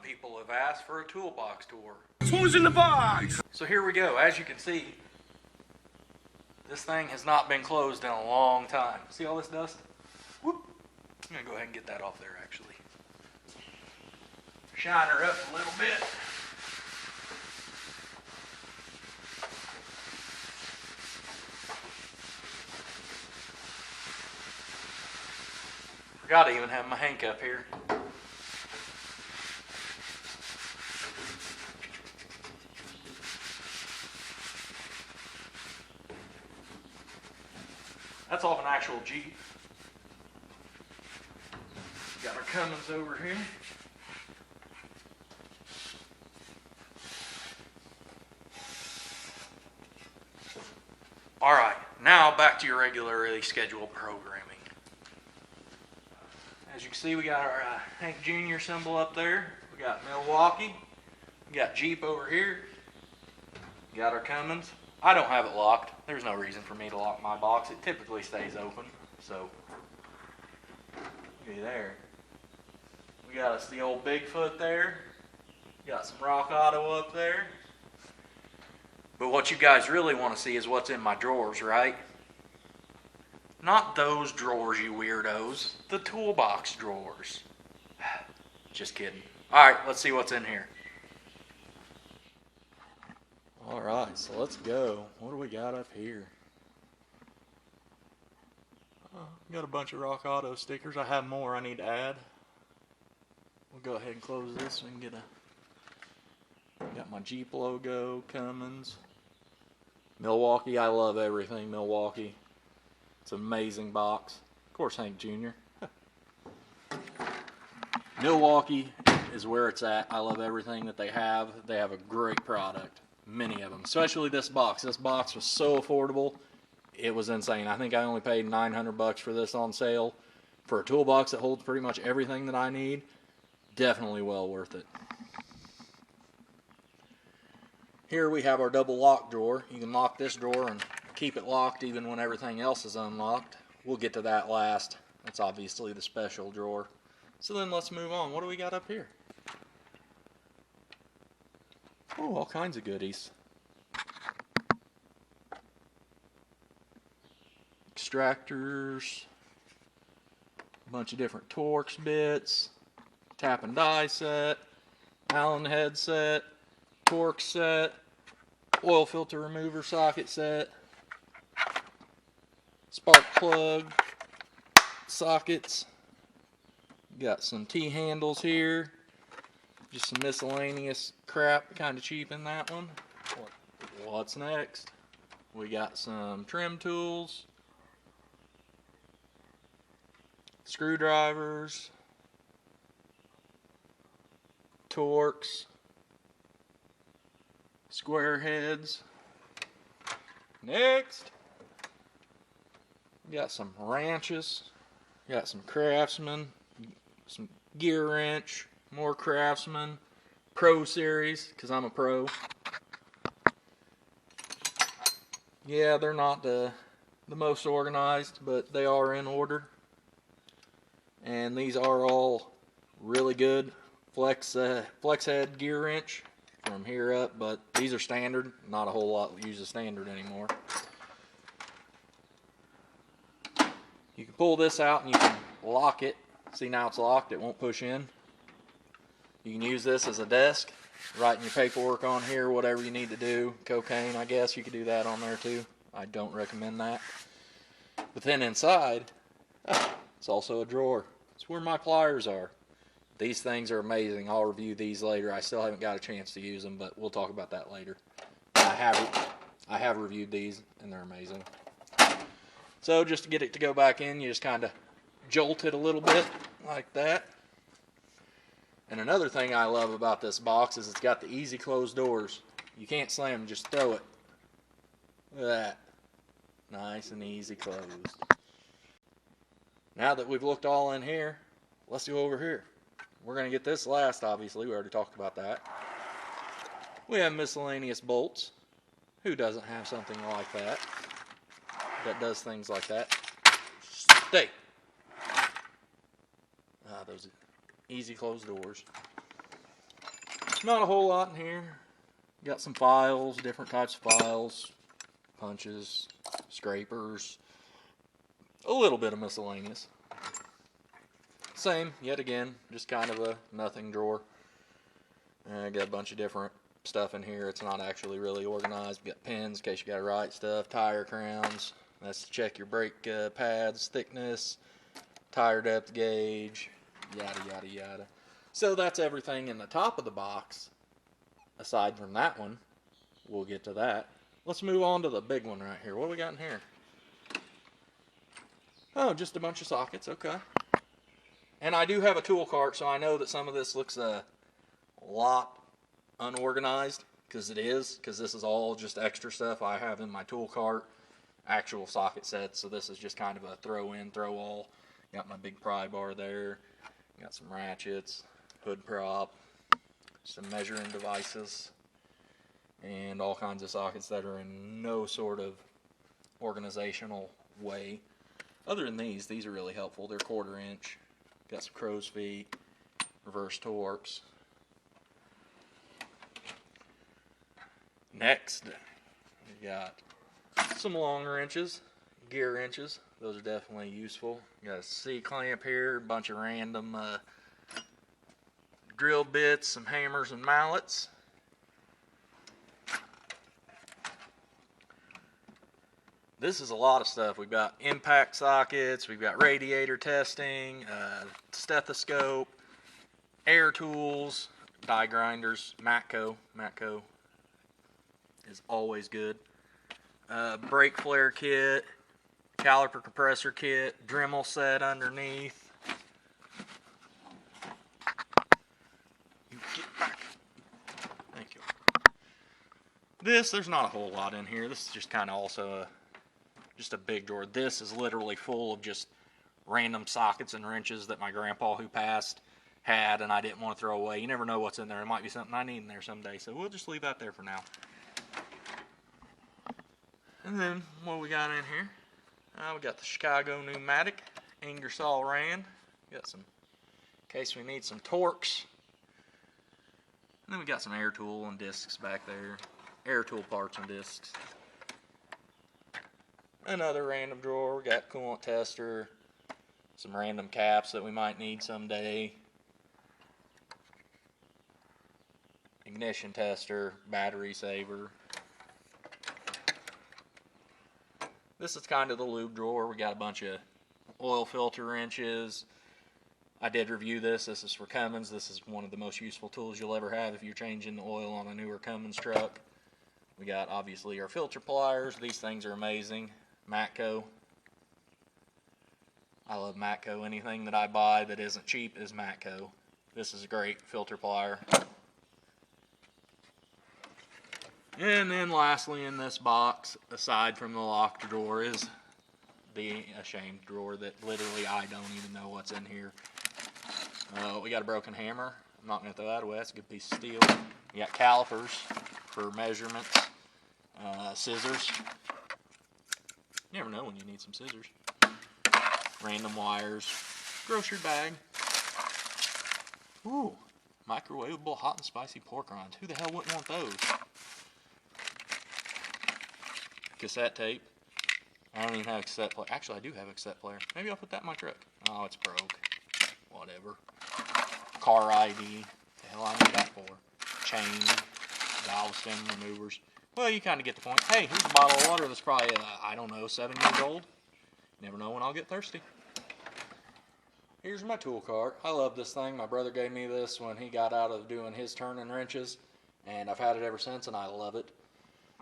people have asked for a toolbox tour. Who's in the box? So here we go. As you can see, this thing has not been closed in a long time. See all this dust? Whoop. I'm going to go ahead and get that off there actually. Shine her up a little bit. Forgot to even have my Hank up here. That's off an actual Jeep. Got our Cummins over here. Alright, now back to your regularly scheduled programming. As you can see, we got our Hank Jr. symbol up there. We got Milwaukee. We got Jeep over here. We got our Cummins. I don't have it locked. There's no reason for me to lock my box. It typically stays open. So, okay, there. We got us the old Bigfoot there. Got some Rock Auto up there. But what you guys really want to see is what's in my drawers, right? Not those drawers, you weirdos. The toolbox drawers. Just kidding. Alright, let's see what's in here. Alright, so let's go. What do we got up here? Got a bunch of Rock Auto stickers. I have more I need to add. We'll go ahead and close this and get got my Jeep logo, Cummins. Milwaukee, I love everything Milwaukee. It's an amazing box. Of course, Hank Jr. Milwaukee is where it's at. I love everything that they have. They have a great product. Many of them. Especially this box. This box was so affordable. It was insane. I think I only paid $900 for this on sale. For a toolbox that holds pretty much everything that I need, definitely well worth it. Here we have our double lock drawer. You can lock this drawer and keep it locked even when everything else is unlocked. We'll get to that last. That's obviously the special drawer. So then let's move on. What do we got up here? Oh, all kinds of goodies. Extractors, a bunch of different Torx bits, tap and die set, Allen head set, Torx set, oil filter remover socket set, spark plug sockets. Got some T-handles here. Just some miscellaneous crap, kind of cheap in that one. What's next? We got some trim tools, screwdrivers, Torx, square heads. Next, we got some wrenches, got some Craftsman, some gear wrench, more Craftsman, Pro Series, because I'm a pro. Yeah, they're not the most organized, but they are in order. And these are all really good. Flex head gear wrench from here up, but these are standard. Not a whole lot use a standard anymore. You can pull this out and you can lock it. See, now it's locked, it won't push in. You can use this as a desk, writing your paperwork on here, whatever you need to do. Cocaine, I guess you could do that on there too. I don't recommend that. But then inside, it's also a drawer. It's where my pliers are. These things are amazing. I'll review these later. I still haven't got a chance to use them, but we'll talk about that later. I have reviewed these, and they're amazing. So just to get it to go back in, you just kind of jolt it a little bit like that. And another thing I love about this box is it's got the easy close doors. You can't slam them, just throw it. Look at that. Nice and easy closed. Now that we've looked all in here, let's go over here. We're going to get this last, obviously. We already talked about that. We have miscellaneous bolts. Who doesn't have something like that? That does things like that. Stay. Those easy closed doors. Not a whole lot in here. Got some files, different types of files, punches, scrapers, a little bit of miscellaneous. Same, yet again, just kind of a nothing drawer. I got a bunch of different stuff in here. It's not actually really organized. We got pins in case you got to write stuff, tire crowns. That's to check your brake pads, thickness, tire depth gauge, yada yada yada. So that's everything in the top of the box. Aside from that one, we'll get to that. Let's move on to the big one right here. What do we got in here? Oh, just a bunch of sockets, okay. And I do have a tool cart, so I know that some of this looks a lot unorganized, because it is, because this is all just extra stuff I have in my tool cart, actual socket sets, so this is just kind of a throw in, throw all. Got my big pry bar there, got some ratchets, hood prop, some measuring devices, and all kinds of sockets that are in no sort of organizational way. Other than these are really helpful. They're 1/4 inch. Got some crow's feet, reverse Torx. Next, we got some long wrenches, gear wrenches. Those are definitely useful. Got a C-clamp here, a bunch of random drill bits, some hammers and mallets. This is a lot of stuff. We've got impact sockets, we've got radiator testing, stethoscope, air tools, die grinders, Matco. Matco is always good. Brake flare kit, caliper compressor kit, Dremel set underneath. You get back. Thank you. There's not a whole lot in here. This is just kind of also just a big drawer. This is literally full of just random sockets and wrenches that my grandpa who passed had and I didn't want to throw away. You never know what's in there. It might be something I need in there someday, so we'll just leave that there for now. And then what we got in here? We got the Chicago pneumatic Ingersoll Rand. Got some, in case we need some Torx. And then we got some air tool and discs back there. Air tool parts and discs. Another random drawer. We got coolant tester. Some random caps that we might need someday. Ignition tester, battery saver. This is kind of the lube drawer. We got a bunch of oil filter wrenches. I did review this. This is for Cummins. This is one of the most useful tools you'll ever have if you're changing the oil on a newer Cummins truck. We got obviously our filter pliers. These things are amazing. Matco. I love Matco. Anything that I buy that isn't cheap is Matco. This is a great filter plier. And then lastly in this box, aside from the locked drawer, is the ashamed drawer that literally I don't even know what's in here. We got a broken hammer. I'm not going to throw that away. That's a good piece of steel. We got calipers for measurements. Scissors. You never know when you need some scissors. Random wires. Grocery bag. Ooh. Microwavable hot and spicy pork rinds. Who the hell wouldn't want those? Cassette tape. I don't even have a cassette player. Actually, I do have a cassette player. Maybe I'll put that in my truck. Oh, it's broke. Whatever. Car ID. The hell I need that for? Chain. Valve stem removers. Well, you kind of get the point. Hey, here's a bottle of water that's probably, I don't know, 7 years old. Never know when I'll get thirsty. Here's my tool cart. I love this thing. My brother gave me this when he got out of doing his turning wrenches, and I've had it ever since, and I love it.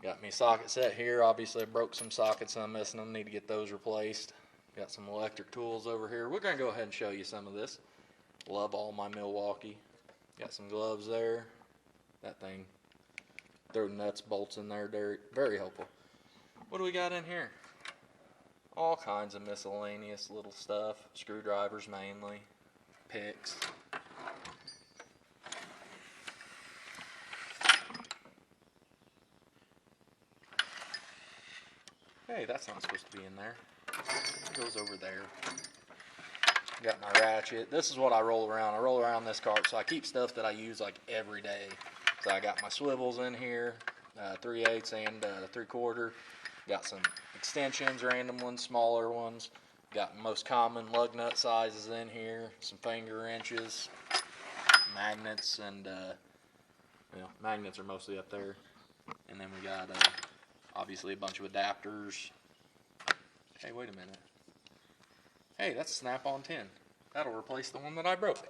Got me a socket set here. Obviously, I broke some sockets and I'm missing them. Need to get those replaced. Got some electric tools over here. We're going to go ahead and show you some of this. Love all my Milwaukee. Got some gloves there. That thing. Throw nuts, bolts in there. Very helpful. What do we got in here? All kinds of miscellaneous little stuff. Screwdrivers mainly. Picks. Hey, that's not supposed to be in there. It goes over there. Got my ratchet. This is what I roll around. I roll around this cart, so I keep stuff that I use like every day. So I got my swivels in here, 3/8 and 3/4. Got some extensions, random ones, smaller ones. Got most common lug nut sizes in here. Some finger wrenches, magnets, and magnets are mostly up there. And then we got obviously a bunch of adapters. Hey, wait a minute. Hey, that's a snap-on 10. That'll replace the one that I broke.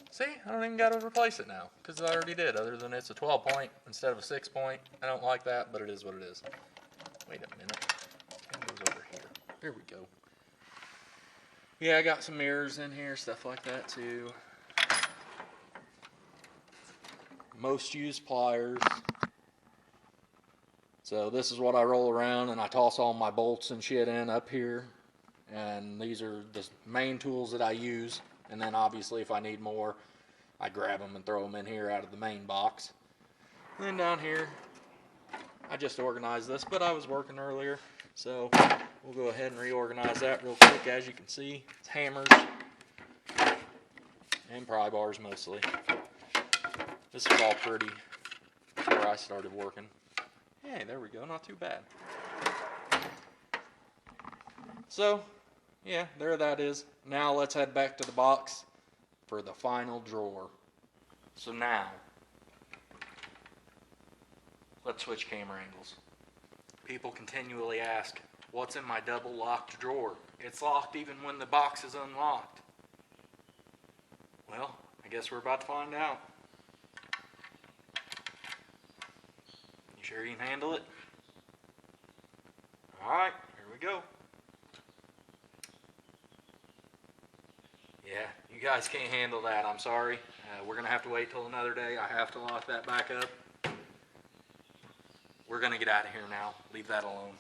See, I don't even got to replace it now, because I already did, other than it's a 12-point instead of a 6-point. I don't like that, but it is what it is. Wait a minute. It goes over here. There we go. Yeah, I got some mirrors in here, stuff like that, too. Most used pliers. So this is what I roll around, and I toss all my bolts and shit in up here. And these are the main tools that I use. And then obviously if I need more, I grab them and throw them in here out of the main box. And then down here, I just organized this, but I was working earlier. So we'll go ahead and reorganize that real quick. As you can see, it's hammers and pry bars mostly. This is all pretty before I started working. Hey, there we go, not too bad. So, yeah, there that is. Now let's head back to the box for the final drawer. So now, let's switch camera angles. People continually ask, what's in my double locked drawer? It's locked even when the box is unlocked. Well, I guess we're about to find out. You sure you can handle it? Alright, here we go. Yeah, you guys can't handle that, I'm sorry. We're going to have to wait till another day. I have to lock that back up. We're going to get out of here now. Leave that alone.